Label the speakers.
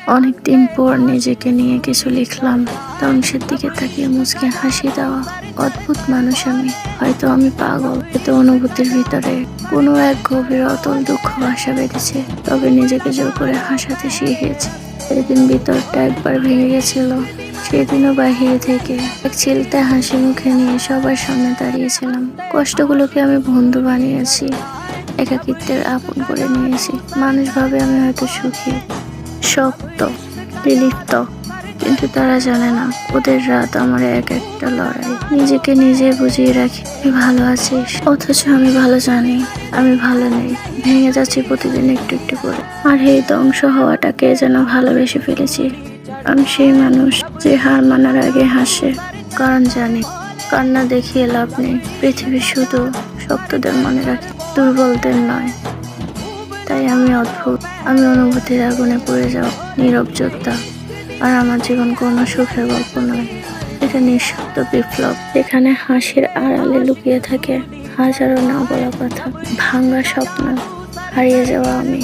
Speaker 1: অনেকদিন পর নিজেকে নিয়ে কিছু লিখলাম। ধ্বংসের দিকে তাকিয়ে মুচকে হাসি দেওয়া অদ্ভুত মানুষ আমি। হয়তো আমি পাগল, হয়তো অনুভূতির ভিতরে কোনো এক গভীর অতল দুঃখ বাসা বেঁধেছে। তবে নিজেকে জোর করে হাসাতে শিখেছি। সেদিন ভিতরটা একবার ভেঙে গেছিল। সেদিনও বাহিরে থেকে এক চিলতে হাসি মুখে নিয়ে সবার সামনে দাঁড়িয়েছিলাম। কষ্টগুলোকে আমি বন্ধু বানিয়েছি, একাকিত্বের আপন করে নিয়েছি। মানুষ ভাবে আমি হয়তো সুখী, শক্ত, লিপ্ত, কিন্তু তারা জানে না ওদের রাত আমার এক একটা লড়াই। নিজেকে নিজে বুঝিয়ে রাখি তুই ভালো আছিস, অথচ আমি ভালো জানি আমি ভালো নেই। ভেঙে যাচ্ছি প্রতিদিন একটু একটু করে। আর এই ধ্বংস হওয়াটাকে যেন ভালোবেসে ফেলেছি। আমি সেই মানুষ যে হার মানার আগে হাসে, কারণ জানি কান্না দেখিয়ে লাভ নেই। পৃথিবী শুধু শক্তদের মনে রাখে, দুর্বলদের নয়। তাই আমি অদ্ভুত, আমি অনুভূতির আগুনে পড়ে যাওয়া নীরব যোদ্ধা। আর আমার জীবন কোনো সুখের গল্প নয়, এটা নিঃশব্দ বিপ্লব, যেখানে হাসির আড়ালে লুকিয়ে থাকে হাজারো না বলা কথা, ভাঙা স্বপ্ন, হারিয়ে যাওয়া আমি।